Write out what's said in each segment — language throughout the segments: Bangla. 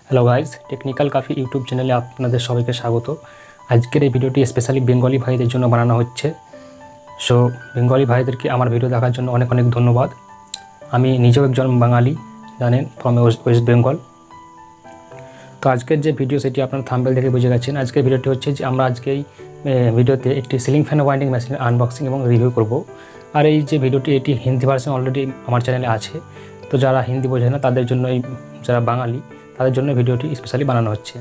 হ্যালো গাইজ, টেকনিক্যাল কাফি ইউটিউব চ্যানেলে আপনাদের সবাইকে স্বাগত। আজকের এই ভিডিওটি স্পেশালি বেঙ্গলি ভাইদের জন্য বানানো হচ্ছে। সো বেঙ্গলি ভাইদেরকে আমার ভিডিও দেখার জন্য অনেক অনেক ধন্যবাদ। আমি নিজেও একজন বাঙালি, জানেন, ফ্রম ওয়েস্ট বেঙ্গল। তো আজকের যে ভিডিও সেটি আপনারা থাম্বনেল দেখে বুঝে গেছেন। আজকের ভিডিওটি হচ্ছে যে আমরা আজকে এই ভিডিওতে একটি সিলিং ফ্যান ওয়াইন্ডিং মেশিনের আনবক্সিং এবং রিভিউ করব। আর এই যে ভিডিওটি এটি হিন্দি ভার্সন অলরেডি আমার চ্যানেলে আছে। তো যারা হিন্দি বোঝে না তাদের জন্য, যারা বাঙালি তাদের জন্য ভিডিওটি স্পেশালি বানানো হচ্ছে।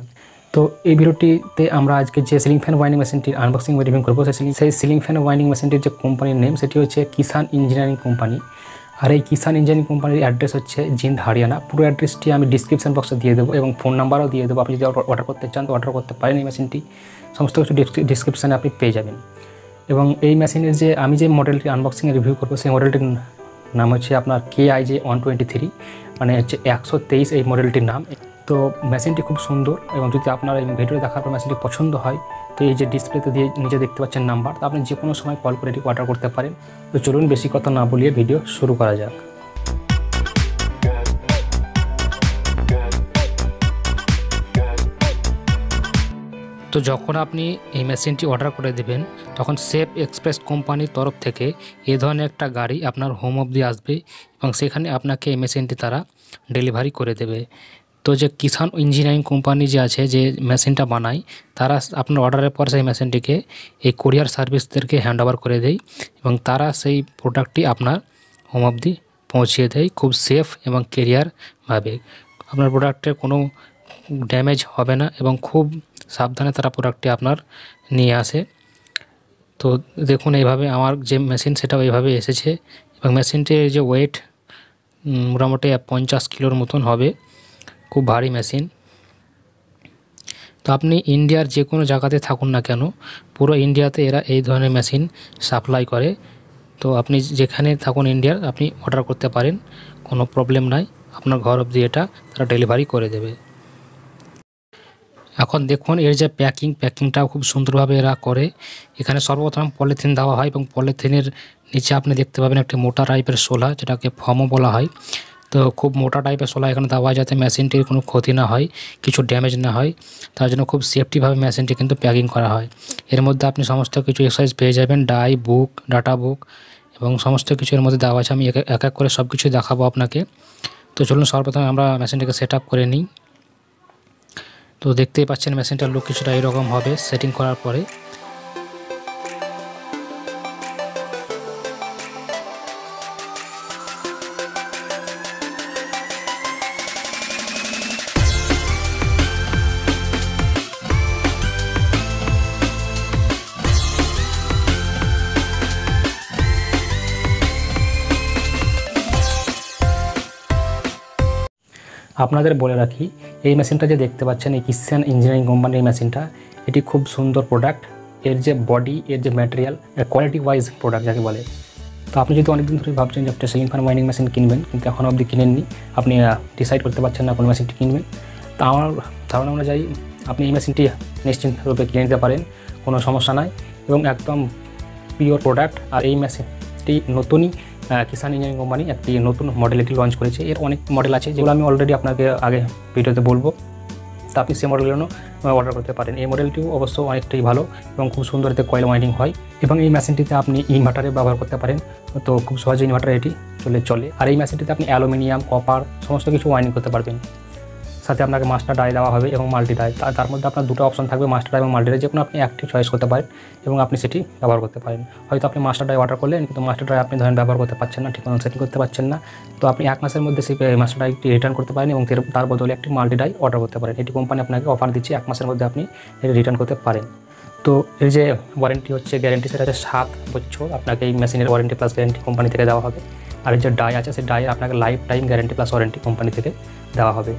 তো এই ভিডিওটিতে আমরা আজকে যে সিলিং ফ্যান ওয়াইন্ডিং মেশিনটির আনবক্সিং এবং রিভিউ করবো, সেই সিলিং ফ্যান ওয়াইন্ডিং মেশিনটির যে কোম্পানির নেম সেটি হচ্ছে কিষান ইঞ্জিনিয়ারিং কোম্পানি। আর এই কিষান ইঞ্জিনিয়ারিং কোম্পানির অ্যাড্রেস হচ্ছে জিন্দ, হরিয়ানা। পুরো অ্যাড্রেসটি আমি ডিসক্রিপশন বক্সে দিয়ে দেবো এবং ফোন নাম্বারও দিয়ে দেবো। আপনি যদি অর্ডার করতে চান তো অর্ডার করতে পারেন। এই মেশিনটি সমস্ত কিছু ডিসক্রিপশানে আপনি পেয়ে যাবেন। এবং এই মেশিনের যে আমি যে মডেলটি আনবক্সিং রিভিউ করবো সেই মডেলটির নাম হচ্ছে আপনার KIJ 123, মানে হচ্ছে 123 এই মডেলটির নাম। তো মেশিনটি খুব সুন্দর এবং যদি আপনার এই ভিডিও দেখার পর মেশিনটি পছন্দ হয় তো এই যে ডিসপ্লেতে দিয়ে নিচে দেখতে পাচ্ছেন নাম্বার, তো আপনি যে কোনো সময় কল করে এটি অর্ডার করতে পারেন। তো চলুন বেশি কথা না বলিয়ে ভিডিও শুরু করা যাক। তো যখন আপনি এই মেশিনটি অর্ডার করে দেবেন তখন সেফ এক্সপ্রেস কোম্পানির তরফ থেকে এই ধরনের একটা গাড়ি আপনার হোম অবধি আসবে এবং সেখানে আপনাকে এই মেশিনটি তারা ডেলিভারি করে দেবে। তো যে কিষান ইঞ্জিনিয়ারিং কোম্পানি যে আছে, যে মেশিনটা বানায়, তারা আপনার অর্ডারের পর সেই মেশিনটিকে এই কুরিয়ার সার্ভিসদেরকে হ্যান্ড ওভার করে দেয় এবং তারা সেই প্রোডাক্টটি আপনার হোম অবধি পৌঁছিয়ে দেয় খুব সেফ এবং ক্লিয়ারভাবে। আপনার প্রোডাক্টের কোনো ড্যামেজ হবে না এবং খুব সাবধানে তারা প্রোডাক্টটি আপনার নিয়ে আসে। তো দেখুন এইভাবে আমার যে মেশিন সেটাও এইভাবে এসেছে এবং মেশিনটির যে ওয়েট মোটামুটি 50 কিলোর মতন হবে, খুব ভারী মেশিন। তো আপনি ইন্ডিয়ার যে কোনো জায়গাতে থাকুন না কেন, পুরো ইন্ডিয়াতে এরা এই ধরনের মেশিন সাপ্লাই করে। তো আপনি যেখানে থাকুন ইন্ডিয়ার, আপনি অর্ডার করতে পারেন, কোনো প্রবলেম নাই। আপনার ঘর অবধি এটা তারা ডেলিভারি করে দেবে। এখন দেখুন এর যে প্যাকিংটাও খুব সুন্দরভাবে এরা করে। এখানে সর্বপ্রথম পলিথিন দেওয়া হয় এবং পলিথিনের নিচে আপনি দেখতে পাবেন একটি মোটা টাইপের শোলা, যেটাকে ফমও বলা হয়। তো খুব মোটা টাইপের শোলা এখানে দেওয়া হয় যাতে মেশিনটির কোনো ক্ষতি না হয়, কিছু ড্যামেজ না হয়। তার জন্য খুব সেফটিভাবে মেশিনটি কিন্তু প্যাকিং করা হয়। এর মধ্যে আপনি সমস্ত কিছু এক্সারসাইজ পেয়ে যাবেন, ডাই বুক, ডাটা বুক এবং সমস্ত কিছু এর মধ্যে দেওয়া আছে। আমি এক এক করে সব কিছুই দেখাবো আপনাকে। তো চলুন সর্বপ্রথমে আমরা মেশিনটিকে সেট আপ করে নিই। তো দেখতেই পাচ্ছেন মেশিনটার লুক কিছুটা এরকম হবে সেটিং করার পরে। আপনাদের বলে রাখি, এই মেশিনটা যে দেখতে পাচ্ছেন, এই কিষান ইঞ্জিনিয়ারিং কোম্পানির এই মেশিনটা, এটি খুব সুন্দর প্রোডাক্ট। এর যে বডি, এর যে ম্যাটেরিয়াল, কোয়ালিটি ওয়াইজ প্রোডাক্ট যাকে বলে। তো আপনি যদি অনেকদিন ধরে ভাবছেন যে একটা সিলিং ফ্যান ওয়াইন্ডিং মেশিন কিনবেন কিন্তু এখনও অবধি কিনেননি, আপনি ডিসাইড করতে পারছেন না কোন মেশিনটি কিনবেন, তো আমার ধারণা অনুযায়ী আপনি এই মেশিনটি নিশ্চিন্ত রূপে কিনে নিতে পারেন, কোনো সমস্যা নাই এবং একদম পিওর প্রোডাক্ট। আর এই মেশিনটি নতুনই কিষান ইঞ্জিনিয়ারিং কোম্পানি একটি নতুন মডেল এটি লঞ্চ করেছে। এর অনেক মডেল আছে যেগুলো আমি অলরেডি আপনাকে আগে ভিডিওতে বলবো, তো আপনি সেই মডেলগুলো অর্ডার করতে পারেন। এই মডেলটিও অবশ্য অনেকটাই ভালো এবং খুব সুন্দর এতে কয়েল ওয়াইন্ডিং হয় এবং এই মেশিনটিতে আপনি ইনভার্টারে ব্যবহার করতে পারেন। তো খুব সহজে ইনভার্টারে এটি চলে। আর এই মেশিনটিতে আপনি অ্যালুমিনিয়াম, কপার সমস্ত কিছু ওয়াইন্ডিং করতে পারবেন। সাথে আপনাকে মাস্টার ডাই দেওয়া হবে এবং মাল্টি ডাই। তার মধ্যে আপনার দুটো অপশন থাকবে, মাস্টার ডাই এবং মাল্টি ডাই, যে কোনো আপনি একটি চয়েস করতে পারেন এবং আপনি সেটি ব্যবহার করতে পারেন। হয়তো আপনি মাস্টার ডাই অর্ডার করলেন কিন্তু মাস্টার ডাই আপনি ধরেন ব্যবহার করতে পারছেন না, ঠিক মতো সেটিং করতে পারছেন না, তো আপনি 1 মাসের মধ্যে সেই মাস্টার ডাইটি রিটার্ন করতে পারেন এবং তার বদলে একটি মাল্টি ডাই অর্ডার করতে পারেন। এটি কোম্পানি আপনাকে অফার দিচ্ছে, 1 মাসের মধ্যে আপনি এটি রিটার্ন করতে পারেন। তো এর যে ওয়ারেন্টি হচ্ছে, গ্যারেন্টি, সেটা হচ্ছে 7 বছর আপনাকে এই মেশিনের ওয়ারেন্টি প্লাস গ্যারেন্টি কোম্পানি থেকে দেওয়া হবে। আর যে ডাই আছে সেই ডাইয়ের আপনাকে life time guarantee plus warranty company থেকে দেওয়া হবে।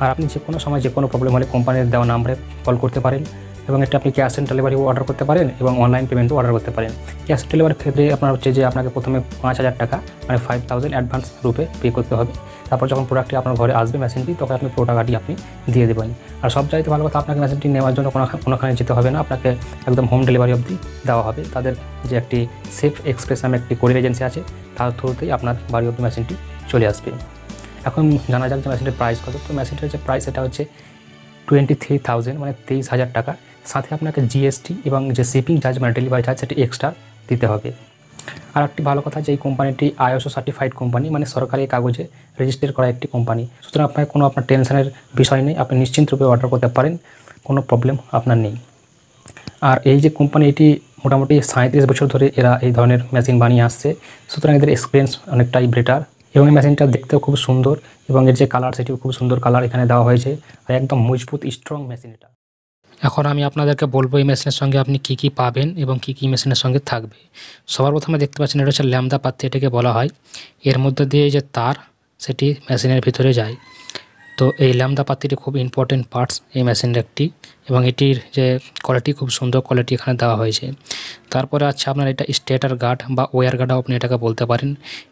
আর আপনি যে কোনো সময় যে কোনো প্রবলেম হলে কোম্পানির দেওয়া নাম্বারে কল করতে পারেন এবং এটা আপনি ক্যাশ অন ডেলিভারি অর্ডার করতে পারেন এবং অনলাইন পেমেন্টও অর্ডার করতে পারেন। ক্যাশ অন ডেলিভারির ক্ষেত্রে আপনার হচ্ছে যে আপনাকে প্রথমে 5000 টাকা, মানে 5000 অ্যাডভান্স রূপে পে করতে হবে। তারপর যখন প্রোডাক্টটি আপনার ঘরে আসবে মেশিনটি, তখন আপনি পুরো টাকাটি আপনি দিয়ে দেবেন। আর সব চাইতে ভালো কথা, আপনাকে মেশিনটি নেওয়ার জন্য কোনোখানে যেতে হবে না, আপনাকে একদম হোম ডেলিভারি অবধি দেওয়া হবে। তাদের যে একটি সেফ এক্সপ্রেস নামে একটি কোরিয়ার এজেন্সি আছে, তার থ্রুতেই আপনার বাড়ি অবধি মেশিনটি চলে আসবে। এখন জানা যাক যে মেশিনটার প্রাইস কত। তো মেশিনটার যে প্রাইস এটা হচ্ছে 23,000 মানে 23,000 টাকা। সাথে আপনাকে জিএসটি এবং যে শিপিং চার্জ মানে ডেলিভারি চার্জ সেটি এক্সট্রা দিতে হবে। আর একটি ভালো কথা যে এই কোম্পানিটি আইএসও সার্টিফাইড কোম্পানি, মানে সরকারি কাগজে রেজিস্টার করা একটি কোম্পানি। সুতরাং আপনার টেনশনের বিষয় নেই, আপনি নিশ্চিন্ত রূপে অর্ডার করতে পারেন, কোনো প্রবলেম আপনার নেই। আর এই যে কোম্পানি এটি মোটামুটি 37 বছর ধরে এরা এই ধরনের মেশিন বানিয়ে আসছে, সুতরাং এদের এক্সপিরিয়েন্স অনেকটাই বেটার। এবং এই মেশিনটা দেখতেও খুব সুন্দর এবং এর যে কালার সেটিও খুব সুন্দর কালার এখানে দেওয়া হয়েছে, আর একদম মজবুত স্ট্রং মেশিন এটা। এখন আমি আপনাদেরকে বলবো এই মেশিনের সঙ্গে আপনি কি কি পাবেন এবং কি কি মেশিনের সঙ্গে থাকবে। সবার প্রথমে দেখতে পাচ্ছেন এটা হচ্ছে ল্যাম্দা পাত্তি, এটাকে বলা হয়। এর মধ্যে দিয়ে যে তার সেটি মেশিনের ভিতরে যায়। তো এই ল্যাম্দা পাত্তিটি খুব ইম্পর্টেন্ট পার্টস এই মেশিনের একটি, এবং এটির যে কোয়ালিটি খুব সুন্দর কোয়ালিটি এখানে দেওয়া হয়েছে। তারপরে আছে আপনার এটা স্টেটার গার্ড বা ওয়্যার গার্ডও আপনি এটাকে বলতে পারেন।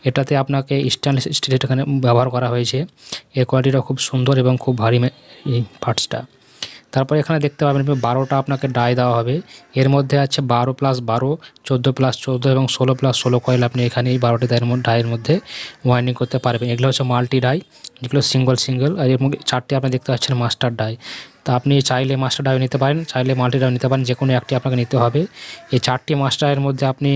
এটাতে আপনাকে স্টেনলেস স্টিল এখানে ব্যবহার করা হয়েছে। এর কোয়ালিটিটা খুব সুন্দর এবং খুব ভারী এই পার্টসটা। তারপরে এখানে দেখতে পাবেন 12টা আপনাকে ডাই দেওয়া হবে। এর মধ্যে আছে 12+12, 14+14 এবং 16+16 কয়েল আপনি এখানে এই 12টি ডাইয়ের মধ্যে ওয়াইন্ডিং করতে পারবেন। এগুলো হচ্ছে মাল্টি ডাই, যেগুলো সিঙ্গল, আর এর মধ্যে 4টি আপনি দেখতে পাচ্ছেন মাস্টার ডাই। তা আপনি চাইলে মাস্টার ডাইও নিতে পারেন, চাইলে মাল্টি ডাইও নিতে পারেন, যে কোনো একটি আপনাকে নিতে হবে। এই 4টি মাস্টারের মধ্যে আপনি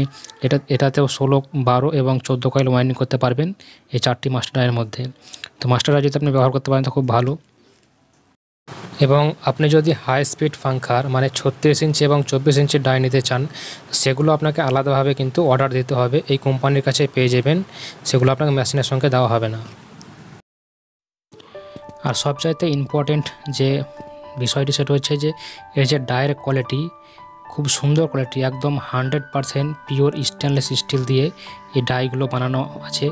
এটাতেও 16, 12 এবং 14 কয়েল ওয়াইন্ডিং করতে পারবেন এই 4টি মাস্টার ডাইয়ের মধ্যে। তো মাস্টার ডাই যদি আপনি ব্যবহার করতে পারেন তো খুব ভালো। এবং আপনি যদি হাই স্পিড পাঙ্খার মানে 36 ইঞ্চি এবং 24 ইঞ্চি ডাই নিতে চান, সেগুলো আপনাকে আলাদাভাবে কিন্তু অর্ডার দিতে হবে, এই কোম্পানির কাছে পেয়ে যাবেন, সেগুলো আপনাকে মেশিনের সঙ্গে দেওয়া হবে না। আর সবচাইতে ইম্পর্টেন্ট যে বিষয়টি সেটা হচ্ছে যে এর যে ডায়ের কোয়ালিটি খুব সুন্দর কোয়ালিটি, একদম 100% পিওর স্টেনলেস স্টিল দিয়ে এই ডাইগুলো বানানো আছে,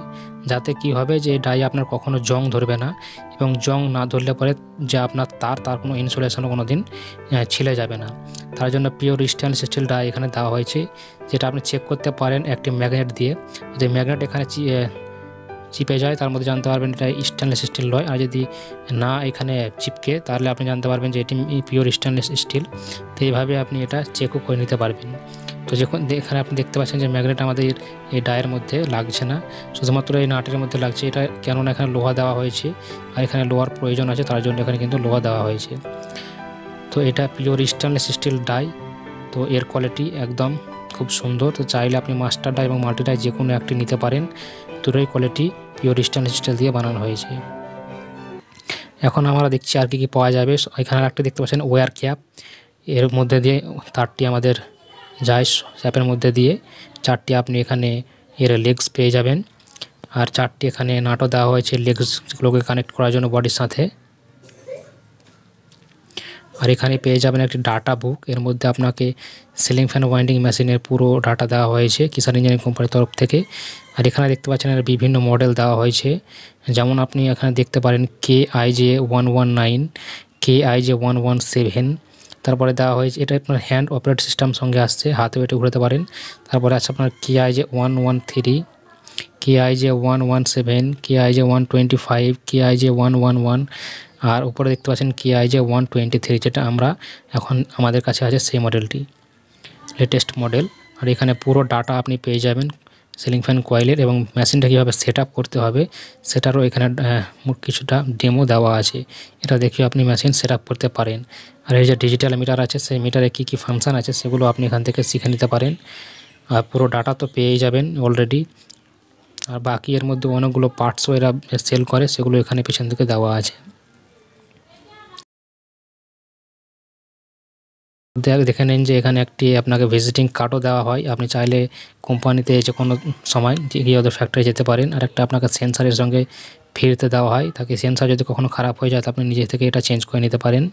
যাতে কি হবে যে এই ডাই আপনার কখনো জং ধরবে না, এবং জং না ধরলে পরে যে আপনার তার কোনো ইনসুলেশনও কোনো দিন ছিলে যাবে না। তার জন্য পিওর স্টেনলেস স্টিল ডাই এখানে দেওয়া হয়েছে, যেটা আপনি চেক করতে পারেন একটি ম্যাগনেট দিয়ে। যদি ম্যাগনেট এখানে চিপে যায় তার মধ্যে জানতে পারবেন এটা স্টেনলেস স্টিল নয়, আর যদি না এখানে চিপকে তাহলে আপনি জানতে পারবেন যে এটি পিওর স্টেনলেস স্টিল। তো এইভাবে আপনি এটা চেকও করে নিতে পারবেন। তো যখন এখানে আপনি দেখতে পাচ্ছেন যে ম্যাগনেট আমাদের এই ডায়ের মধ্যে লাগছে না, শুধুমাত্র এই নাটের মধ্যে লাগছে। এটা কেননা এখানে লোহা দেওয়া হয়েছে, আর এখানে লোহার প্রয়োজন আছে, তার জন্য এখানে কিন্তু লোহা দেওয়া হয়েছে। তো এটা পিওর স্টেনলেস স্টিল ডাই, তো এর কোয়ালিটি একদম খুব সুন্দর। তো চাইলে আপনি মাস্টার ডাই এবং মাল্টি ডাই যে কোনো একটি নিতে পারেন, দুটোই কোয়ালিটি পিওর স্টেনলেস স্টিল দিয়ে বানানো হয়েছে। এখন আমরা দেখছি আর কি পাওয়া যাবে। এখানে একটা দেখতে পাচ্ছেন ওয়্যার ক্যাপ, এর মধ্যে দিয়ে তারটি আমাদের যায় স্যাপের মধ্যে দিয়ে। 4টি আপনি এখানে এর লেগস পেয়ে যাবেন, আর 4টি এখানে নাটও দেওয়া হয়েছে লেগসগুলোকে কানেক্ট করার জন্য বডির সাথে। আর এখানে পেয়ে যাবেন একটি ডাটা বুক, এর মধ্যে আপনাকে সিলিং ফ্যান ওয়াইন্ডিং মেশিনের পুরো ডাটা দেওয়া হয়েছে কিষান ইঞ্জিনিয়ারিং কোম্পানির তরফ থেকে। আর এখানে দেখতে পাচ্ছেন এর বিভিন্ন মডেল দেওয়া হয়েছে, যেমন আপনি এখানে দেখতে পারেন KIJ119, KIJ117, তারপরে দেওয়া হয়েছে এটা আপনার হ্যান্ড অপারেট সিস্টেম সঙ্গে আসছে, হাতেও এটা ঘুরাতে পারেন। তারপরে আছে আপনার KIJ113, KIJ117, KIJ125, KIJ111, আর উপরে দেখতে পাচ্ছেন KIJ123, যেটা আমরা এখন আমাদের কাছে আছে সেই মডেলটি, লেটেস্ট মডেল। আর এখানে পুরো ডাটা আপনি পেয়ে যাবেন সিলিং ফ্যান কয়েলের, এবং মেশিনটা কীভাবে সেট আপ করতে হবে সেটারও এখানে কিছুটা ডেমো দেওয়া আছে, এটা দেখে আপনি মেশিন সেট আপ করতে পারেন। আর এই যে ডিজিটাল মিটার আছে, সেই মিটারে কী কী ফাংশান আছে সেগুলো আপনি এখান থেকে শিখে নিতে পারেন। আর পুরো ডাটা তো পেয়েই যাবেন অলরেডি, আর বাকি এর মধ্যে অনেকগুলো পার্টসও এরা সেল করে, সেগুলো এখানে পিছন থেকে দেওয়া আছে। দেখে নিন যে এখানে একটি আপনাকে ভিজিটিং কার্ডও দেওয়া হয়, আপনি চাইলে কোম্পানিতে যে কোনো সময় গিয়ে ওদের ফ্যাক্টরি যেতে পারেন। আর একটা আপনাকে সেন্সারের সঙ্গে ফিরতে দেওয়া হয়, তাকে সেন্সার যদি কখনো খারাপ হয়ে যায় তো আপনি নিজে থেকে এটা চেঞ্জ করে নিতে পারেন।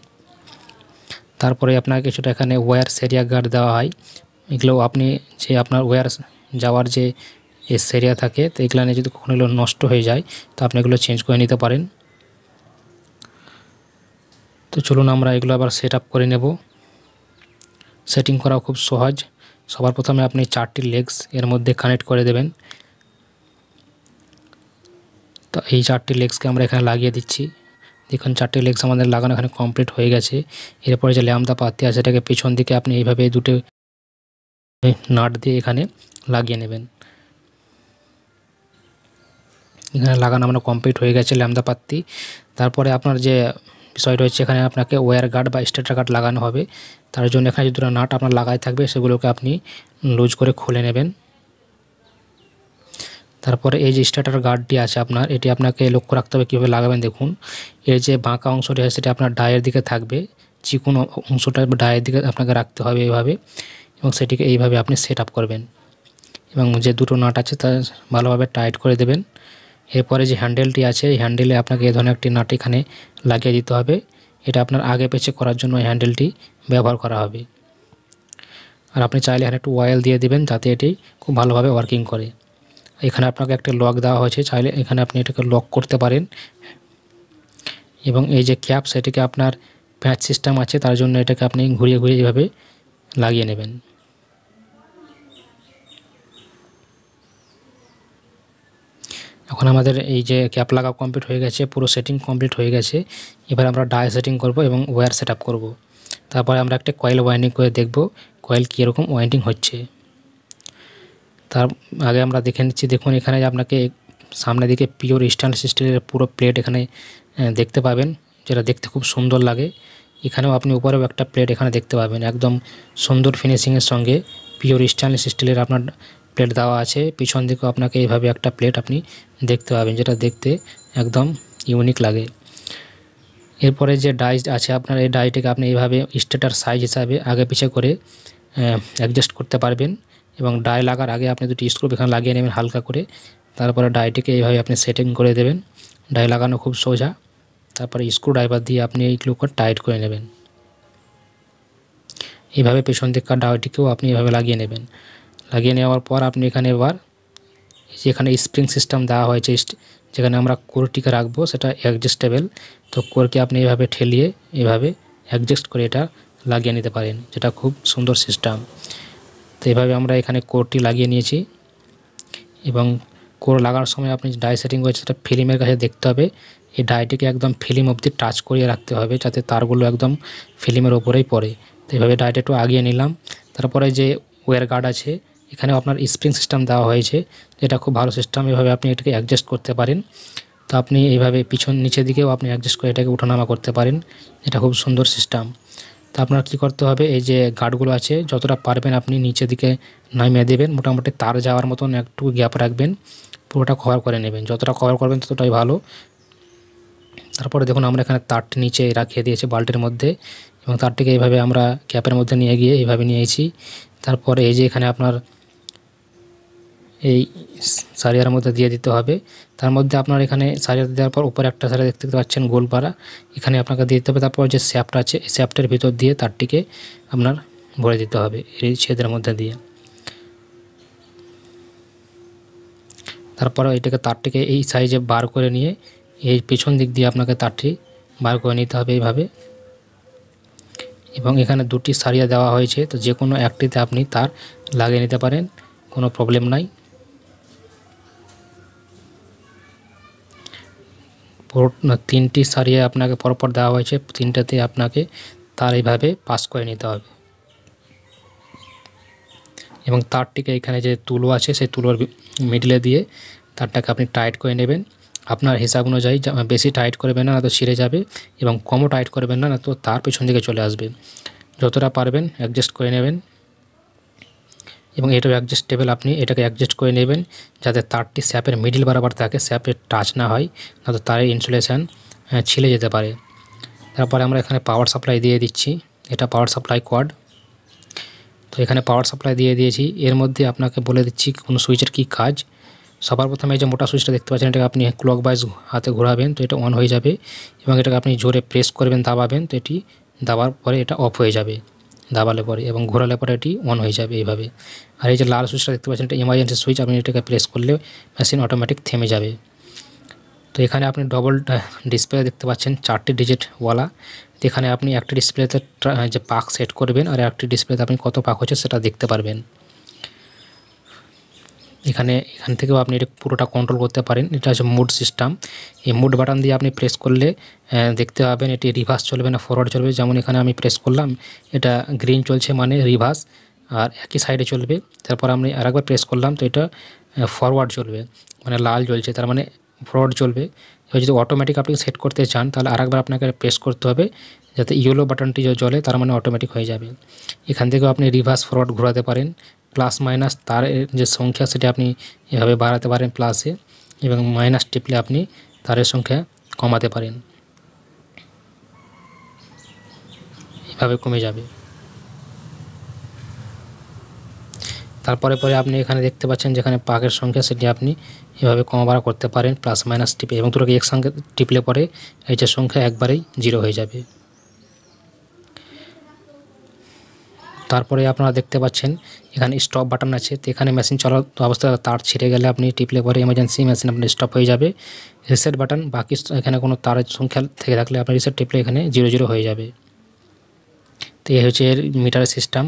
তারপরে আপনাকে কিছুটা এখানে ওয়্যার সেরিয়া গার্ড দেওয়া হয়, এগুলো আপনি যে আপনার ওয়্যার যাওয়ার যে সেরিয়া থাকে তো এগুলো যদি কখনো এগুলো নষ্ট হয়ে যায় তো আপনি এগুলো চেঞ্জ করে নিতে পারেন। তো চলুন আমরা এগুলো আবার সেট আপ করে নেব। সেটিং করা খুব সহজ। সবার প্রথমে আপনি 4টি লেগস এর মধ্যে কানেক্ট করে দেবেন। তো এই 4টি লেগসকে আমরা এখানে লাগিয়ে দিচ্ছি। দেখুন 4টি লেগস আমাদের লাগানো এখানে কমপ্লিট হয়ে গেছে। এরপরে যে ল্যাম্দা পাত্তি আছে সেটাকে পিছন দিকে আপনি এইভাবে দুটো নাট দিয়ে এখানে লাগিয়ে নেবেন। এখানে লাগানো আমরা কমপ্লিট হয়ে গেছে ল্যাম্পদা পাত্তি। তারপরে আপনার যে বিষয় রয়েছে এখানে আপনাকে ওয়্যার গার্ড বা স্টেটার গার্ড লাগানো হবে। তার জন্য এখানে যে দুটো নাট আপনার লাগাই থাকবে সেগুলোকে আপনি লুজ করে খুলে নেবেন। তারপরে এই যে স্টেটার গার্ডটি আছে আপনার, এটি আপনাকে লক্ষ্য রাখতে হবে কীভাবে লাগাবেন। দেখুন এর যে বাঁকা অংশটি আছে সেটা আপনার ডায়ের দিকে থাকবে, চিকন অংশটা ডায়ের দিকে আপনাকে রাখতে হবে এইভাবে, এবং সেটিকে এইভাবে আপনি সেট আপ করবেন এবং যে দুটো নাট আছে তা ভালোভাবে টাইট করে দেবেন। এরপরে যে হ্যান্ডেলটি আছে এই হ্যান্ডেলে আপনাকে এই ধরনের একটি নাট এখানে লাগিয়ে দিতে হবে। এটা আপনার আগে পেছে করার জন্য এই হ্যান্ডেলটি ব্যবহার করা হবে। আর আপনি চাইলে এখানে একটু অয়েল দিয়ে দেবেন যাতে এটি খুব ভালোভাবে ওয়ার্কিং করে। এখানে আপনাকে একটা লক দেওয়া হয়েছে, চাইলে এখানে আপনি এটাকে লক করতে পারেন। এবং এই যে ক্যাপ সেটিকে আপনার প্যাঁচ সিস্টেম আছে, তার জন্য এটাকে আপনি ঘুরিয়ে ঘুরিয়ে এইভাবে লাগিয়ে নেবেন। এখন আমাদের এই যে ক্যাপ লাগা কমপ্লিট হয়ে গেছে, পুরো সেটিং কমপ্লিট হয়ে গেছে। এবার আমরা ডাই সেটিং করব এবং ওয়্যার সেট আপ করবো। তারপরে আমরা একটা কয়েল ওয়াইন্ডিং করে দেখব কয়েল কীরকম ওয়াইন্ডিং হচ্ছে। তার আগে আমরা দেখে নিচ্ছি। দেখুন এখানে আপনাকে সামনের দিকে পিওর স্টেনলেস স্টিলের পুরো প্লেট এখানে দেখতে পাবেন, যেটা দেখতে খুব সুন্দর লাগে। এখানেও আপনি উপরেও একটা প্লেট এখানে দেখতে পাবেন, একদম সুন্দর ফিনিশিংয়ের সঙ্গে পিওর স্টেনলেস স্টিলের আপনার প্লেট দেওয়া আছে। পিছন দিকেও আপনাকে এইভাবে একটা প্লেট আপনি দেখতে পাবেন, যেটা দেখতে একদম ইউনিক লাগে। এরপরে যে ডাই আছে আপনার, এই ডাইটিকে আপনি এইভাবে স্টেটার সাইজ হিসাবে আগে পিছে করে অ্যাডজাস্ট করতে পারবেন। এবং ডাই লাগার আগে আপনি দুটি স্ক্রু এখানে লাগিয়ে নেবেন হালকা করে। তারপরে ডাইটিকে এইভাবে আপনি সেটিং করে দেবেন। ডাই লাগানো খুব সোজা। তারপরে স্ক্রু ড্রাইভার দিয়ে আপনি এইগুলোকে টাইট করে নেবেন। এইভাবে পেছন দিককার ডাইটিকেও আপনি এভাবে লাগিয়ে নেবেন। লাগিয়ে নেওয়ার পর আপনি এখানে এবার যেখানে স্প্রিং সিস্টেম দেওয়া হয়েছে, যেখানে আমরা কোরটিকে রাখবো সেটা অ্যাডজাস্টেবল। তো কোরকে আপনি এভাবে ঠেলিয়ে এভাবে অ্যাডজাস্ট করে এটা লাগিয়ে নিতে পারেন, যেটা খুব সুন্দর সিস্টেম। তো এইভাবে আমরা এখানে কোরটি লাগিয়ে নিয়েছি। এবং কোর লাগানোর সময় আপনি ডাই সেটিং করেছে সেটা ফিল্মের কাছে দেখতে হবে। এই ডাইটিকে একদম ফিল্ম অবধি টাচ করিয়ে রাখতে হবে যাতে তারগুলো একদম ফিল্মের ওপরেই পড়ে। তো এইভাবে ডাইটা একটু আগিয়ে নিলাম। তারপরে যে ওয়্যার গার্ড আছে এখানেও আপনার স্প্রিং সিস্টেম দেওয়া হয়েছে, যেটা খুব ভালো সিস্টেম। এভাবে আপনি এটাকে অ্যাডজাস্ট করতে পারেন। তো আপনি এইভাবে পিছন নিচের দিকেও আপনি অ্যাডজাস্ট করে এটাকে ওঠানামা করতে পারেন, এটা খুব সুন্দর সিস্টেম। তো আপনার কী করতে হবে, এই যে গার্ডগুলো আছে যতটা পারবেন আপনি নিচের দিকে নামিয়ে দেবেন, মোটামুটি তার যাওয়ার মতন একটু গ্যাপ রাখবেন, পুরোটা কভার করে নেবেন। যতটা কভার করবেন ততটাই ভালো। তারপরে দেখুন আমরা এখানে তারটি নিচে রাখিয়ে দিয়েছি বাল্টির মধ্যে, এবং তারটিকে এইভাবে আমরা ক্যাপের মধ্যে নিয়ে গিয়ে এইভাবে নিয়েছি। তারপরে এই যে এখানে আপনার এই সারিয়ার মধ্যে দিয়ে দিতে হবে। তার মধ্যে আপনার এখানে সারিয়া দেওয়ার পর উপরে একটা সারিয়া দেখতে পাচ্ছেন গোল পাড়া, এখানে আপনাকে দিয়ে দিতে হবে। তারপর যে শ্যাফট আছে এই শ্যাফটের ভিতর দিয়ে তারটিকে আপনার ভরে দিতে হবে এই ছেদের মধ্যে দিয়ে। তারপরে এটাকে তারটিকে এই সাইজে বার করে নিয়ে এই পেছন দিক দিয়ে আপনাকে তারটি বার করে নিতে হবে এইভাবে। এবং এখানে দুটি সারিয়া দেওয়া হয়েছে, তো যে কোনো একটিতে আপনি তার লাগিয়ে নিতে পারেন, কোনো প্রবলেম নাই। তিনটি সারিয়া আপনাকে পরপর দেওয়া হয়েছে, তিনটাতে আপনাকে তার এইভাবে পাস করে নিতে হবে। এবং তারটিকে এখানে যে তুলো আছে সেই তুলোর মিডলে দিয়ে তারটাকে আপনি টাইট করে নেবেন আপনার হিসাব অনুযায়ী। বেশি টাইট করবেন না, তো ছিঁড়ে যাবে, এবং কমও টাইট করবেন না, তো তার পেছন দিকে চলে আসবে। যতটা পারবেন অ্যাডজাস্ট করে নেবেন। এবং এটাও অ্যাডজাস্টেবল, আপনি এটাকে অ্যাডজাস্ট করে নেবেন যাতে তারটি স্যাপের মিডিল বরাবর থাকে, স্যাপের টাচ না হয়, না তো তারের ইনসুলেশান ছিলে যেতে পারে। তারপরে আমরা এখানে পাওয়ার সাপ্লাই দিয়ে দিচ্ছি, এটা পাওয়ার সাপ্লাই কর্ড। তো এখানে পাওয়ার সাপ্লাই দিয়ে দিয়েছি। এর মধ্যে আপনাকে বলে দিচ্ছি কোন সুইচের কী কাজ। সবার প্রথমে এই যে মোটা সুইচটা দেখতে পাচ্ছেন, এটাকে আপনি ক্লকওয়াইজ হাতে ঘোরাবেন তো এটা অন হয়ে যাবে, এবং এটাকে আপনি জোরে প্রেস করবেন, দাবাবেন, তো এটি দাবার পরে এটা অফ হয়ে যাবে দাবালে পরে, এবং ঘোরালে পরে এটি অন হয়ে যাবে এইভাবে। আর এই যে লাল সুইচটা দেখতে পাচ্ছেন এটা ইমার্জেন্সি সুইচ, আপনি এটাকে প্রেস করলে মেশিন অটোমেটিক থেমে যাবে। তো এখানে আপনি ডবল ডিসপ্লে দেখতে পাচ্ছেন 4টি ডিজিটওয়ালা। তো এখানে আপনি একটি ডিসপ্লেতে যে পাক সেট করবেন আর একটি ডিসপ্লেতে আপনি কত পাক হচ্ছে সেটা দেখতে পারবেন। এখান থেকেও আপনি এটা পুরোটা কন্ট্রোল করতে পারেন। এটা হচ্ছে মুড সিস্টেম। এই মুড বাটন দিয়ে আপনি প্রেস করলে দেখতে পাবেন এটি রিভার্স চলবে না ফরওয়ার্ড চলবে। যেমন এখানে আমি প্রেস করলাম, এটা গ্রিন চলছে মানে রিভার্স, আর একই সাইডে চলবে। তারপর আমি আরেকবার প্রেস করলাম তো এটা ফরওয়ার্ড চলবে, মানে লাল জ্বলছে তার মানে ফরওয়ার্ড চলবে। এবার যদি অটোমেটিক আপনি সেট করতে চান তাহলে আরেকবার আপনাকে প্রেস করতে হবে, যাতে ইয়েলো বাটনটি জ্বলে, তার মানে অটোমেটিক হয়ে যাবে। এখান থেকেও আপনি রিভার্স ফরওয়ার্ড ঘোরাতে পারেন, প্লাস মাইনাস তার যে সংখ্যা সেটা আপনি এভাবে বাড়াতে পারেন প্লাসে, এবং মাইনাস টিপলে আপনি তারের সংখ্যা কমাতে পারেন, এভাবে কমে যাবে। তারপরে আপনি এখানে দেখতে পাচ্ছেন যেখানে পাকের সংখ্যা সেটি আপনি এভাবে কমা বাড়া করতে পারেন প্লাস মাইনাস টিপে, এবং দুটোকে একসঙ্গে টিপলে পরে এই যে সংখ্যা একবারেই 0 হয়ে যাবে। তারপরে আপনারা দেখতে পাচ্ছেন এখানে স্টপ বাটন আছে, তো এখানে মেশিন চলার অবস্থায় তার ছিঁড়ে গেলে আপনি টিপলে পরে এমার্জেন্সি মেশিন আপনার স্টপ হয়ে যাবে। রিসেট বাটন, বাকি এখানে কোনো তারের সংখ্যা থেকে থাকলে আপনি রিসেট টিপলে এখানে 0 হয়ে যাবে। তো এই হচ্ছে এর মিটারের সিস্টেম।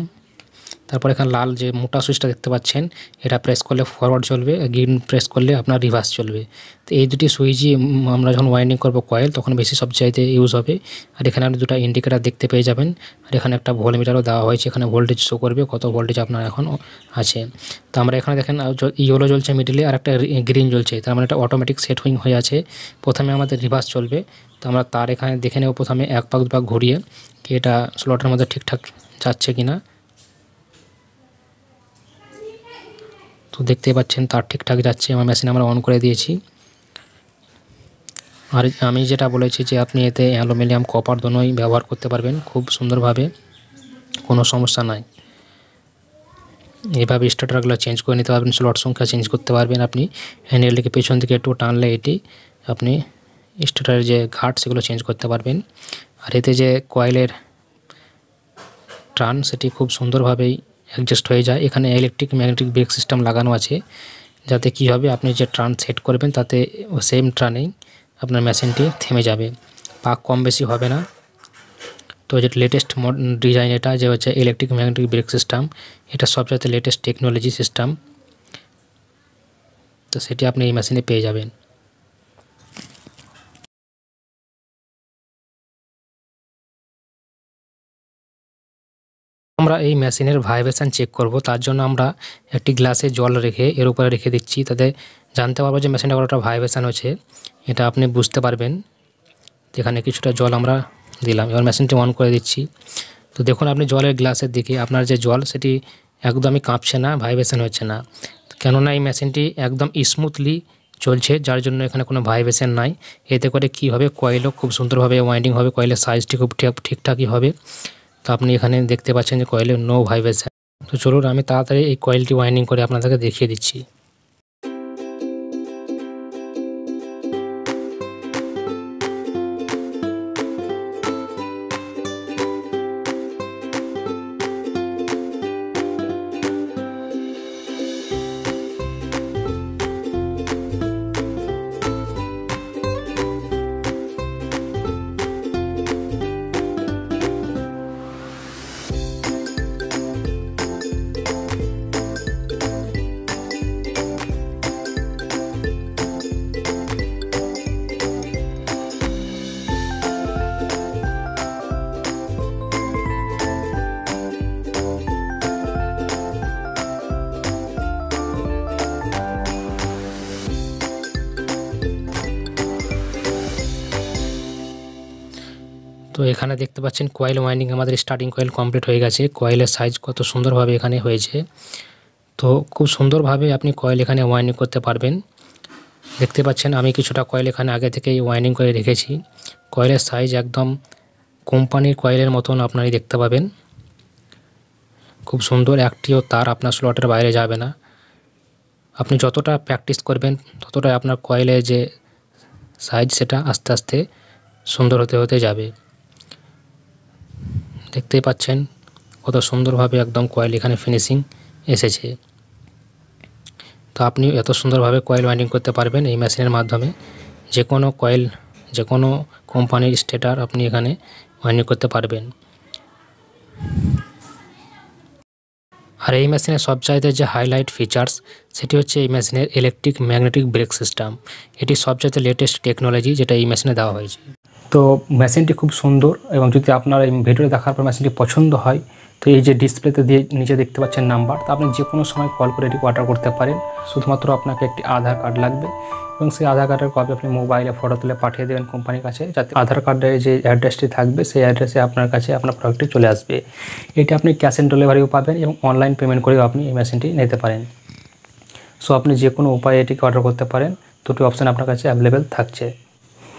তারপর এখানে লাল যে মোটা সুইচটা দেখতে পাচ্ছেন, এটা প্রেস করলে ফরওয়ার্ড চলবে, গ্রিন প্রেস করলে আপনার রিভার্স চলবে। তো এই দুটি সুইচই আমরা যখন ওয়াইন্ডিং করব কয়েল তখন বেশি সবচাইতে ইউজ হবে। আর এখানে আপনি দুটো ইন্ডিকেটার দেখতে পেয়ে যাবেন, আর এখানে একটা ভোল্টমিটারও দেওয়া হয়েছে, এখানে ভোল্টেজ শো করবে কত ভোল্টেজ আপনার এখন আছে। তো আমরা এখানে দেখেন ইয়েলো জ্বলছে মিডিলে, আর একটা গ্রিন জ্বলছে, তার মানে এটা অটোমেটিক সেটিং হয়ে আছে। প্রথমে আমাদের রিভার্স চলবে, তো আমরা তার এখানে দেখে নেব প্রথমে 1 পাক 2 পাক ঘুরিয়ে কি এটা স্লটের মধ্যে ঠিকঠাক যাচ্ছে কিনা। তো দেখতেই পাচ্ছেন তার ঠিকঠাক যাচ্ছে, আমার মেশিন আমরা অন করে দিয়েছি। আর আমি যেটা বলেছি যে আপনি এতে অ্যালুমিনিয়াম কপার দোনোই ব্যবহার করতে পারবেন খুব সুন্দরভাবে, কোনো সমস্যা নাই। এইভাবে স্টার্টারগুলো চেঞ্জ করে নিতে পারবেন, স্লট সংখ্যা চেঞ্জ করতে পারবেন আপনি। হ্যান্ডেলটিকে পেছন দিকে একটু টানলে এটি আপনি স্টার্টারের যে ঘাট সেগুলো চেঞ্জ করতে পারবেন। আর এতে যে কয়েলের টার্ন সেটি খুব সুন্দরভাবেই অ্যাডজাস্ট হয়ে যায়। এখানে ইলেকট্রিক ম্যাগনেটিক ব্রেক সিস্টেম লাগানো আছে, যাতে কী হবে আপনি যে টার্ন সেট করবেন তাতে সেম টার্নেই আপনার মেশিনটি থেমে যাবে, পাক কম বেশি হবে না। তো যেটা লেটেস্ট ডিজাইন এটা যে হচ্ছে ইলেকট্রিক ম্যাগনেটিক ব্রেক সিস্টেম, এটা সবচেয়ে লেটেস্ট টেকনোলজি সিস্টেম, তো সেটি আপনি এই মেশিনে পেয়ে যাবেন। আমরা এই মেশিনের ভাইব্রেশন চেক করব, তার জন্য আমরা একটি গ্লাসে জল রেখে এর উপরে রেখে দিচ্ছি, তাতে জানতে পারবো যে মেশিনটা কতটা ভাইব্রেশন হচ্ছে, এটা আপনি বুঝতে পারবেন। এখানে কিছুটা জল আমরা দিলাম, এবার মেশিনটি অন করে দিচ্ছি। তো দেখুন আপনি জলের গ্লাসের দিকে আপনার যে জল সেটি একদমই কাঁপছে না, ভাইব্রেশন হচ্ছে না, কেননা এই মেশিনটি একদম স্মুথলি চলছে, যার জন্য এখানে কোনো ভাইব্রেশন নাই। এতে করে কী হবে, কয়েলও খুব সুন্দরভাবে ওয়াইন্ডিং হবে, কয়েলের সাইজটি খুব ঠিকঠাকই হবে। তো আপনি এখানে দেখতে পাচ্ছেন যে কয়েলে নো ভাইব্রেশন। তো চলুন আমি তাড়াতাড়ি এই কয়েলটি ওয়াইন্ডিং করে আপনাদেরকে দেখিয়ে দিচ্ছি। তো এখানে দেখতে পাচ্ছেন কয়েল ওয়াইন্ডিং আমাদের স্টার্টিং কয়েল কমপ্লিট হয়ে গেছে। কয়েলের সাইজ কত সুন্দরভাবে এখানে হয়েছে, তো খুব সুন্দরভাবে আপনি কয়েল এখানে ওয়াইন্ডিং করতে পারবেন। দেখতে পাচ্ছেন আমি কিছুটা কয়েল এখানে আগে থেকেই ওয়াইন্ডিং করে রেখেছি। কয়েলের সাইজ একদম কোম্পানির কয়েলের মতন আপনারই দেখতে পাবেন, খুব সুন্দর, একটিও তার আপনার স্লটের বাইরে যাবে না। আপনি যতটা প্র্যাকটিস করবেন ততটাই আপনার কয়েলের যে সাইজ সেটা আস্তে আস্তে সুন্দর হতে হতে যাবে। দেখতেই পাচ্ছেন কত সুন্দরভাবে একদম কয়েল এখানে ফিনিশিং এসেছে। তো আপনি এত সুন্দরভাবে কয়েল ওয়াইন্ডিং করতে পারবেন এই মেশিনের মাধ্যমে। যে কোনো কয়েল, যে কোনো কোম্পানির স্টেটার আপনি এখানে ওয়াইন্ডিং করতে পারবেন। আর এই মেশিনের সবচাইতে যে হাইলাইট ফিচার্স সেটি হচ্ছে এই মেশিনের ইলেকট্রিক ম্যাগনেটিক ব্রেক সিস্টেম। এটি সবচাইতে লেটেস্ট টেকনোলজি যেটা এই মেশিনে দেওয়া হয়েছে। তো মেশিনটি খুব সুন্দর, এবং যদি আপনার এই ভিডিওটা দেখার পর মেশিনটি পছন্দ হয়, তো এই যে ডিসপ্লেতে দিয়ে নিচে দেখতে পাচ্ছেন নাম্বার, তো আপনি যে কোনো সময় কল করে এটি অর্ডার করতে পারেন। শুধুমাত্র আপনাকে একটি আধার কার্ড লাগবে, এবং সেই আধার কার্ডের কপি আপনি মোবাইলে ফটো তুলে পাঠিয়ে দেবেন কোম্পানির কাছে, যাতে আধার কার্ডের যে অ্যাড্রেসটি থাকবে সেই অ্যাড্রেসে আপনার কাছে আপনার প্রোডাক্টটি চলে আসবে। এটি আপনি ক্যাশ অন ডেলিভারিও পাবেন, এবং অনলাইন পেমেন্ট করেও আপনি এই মেশিনটি নিতে পারেন। সো আপনি যে কোনো উপায়ে এটিকে অর্ডার করতে পারেন, দুটি অপশান আপনার কাছে অ্যাভেলেবেল থাকছে।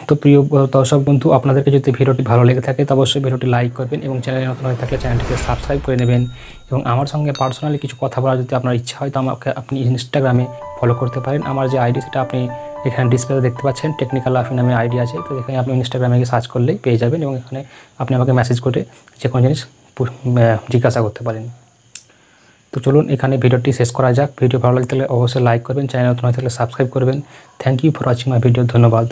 তো প্রিয় দর্শক বন্ধু, আপনাদেরকে যদি ভিডিওটি ভালো লেগে থাকে তো অবশ্যই ভিডিওটি লাইক করবেন, এবং চ্যানেলে নতুন হয়ে থাকলে চ্যানেলটিকে সাবস্ক্রাইব করে নেবেন। এবং আমার সঙ্গে পার্সোনালি কিছু কথা বলার যদি আপনার ইচ্ছা হয় তো আমাকে আপনি ইনস্টাগ্রামে ফলো করতে পারেন। আমার যে আইডি সেটা আপনি এখানে ডিসপ্লেতে দেখতে পাচ্ছেন, টেকনিক্যাল লাফি নামে আইডি আছে। তো এখানে আপনি ইনস্টাগ্রামে গিয়ে সার্চ করলেই পেয়ে যাবেন, এবং এখানে আপনি আমাকে মেসেজ করে যে কোনো জিনিস জিজ্ঞাসা করতে পারেন। তো চলুন এখানে ভিডিওটি শেষ করা যাক। ভিডিও ভালো লাগলে অবশ্যই লাইক করবেন, চ্যানেল নতুন হয়ে থাকলে সাবস্ক্রাইব করবেন। Thank you for watching my video. ধন্যবাদ।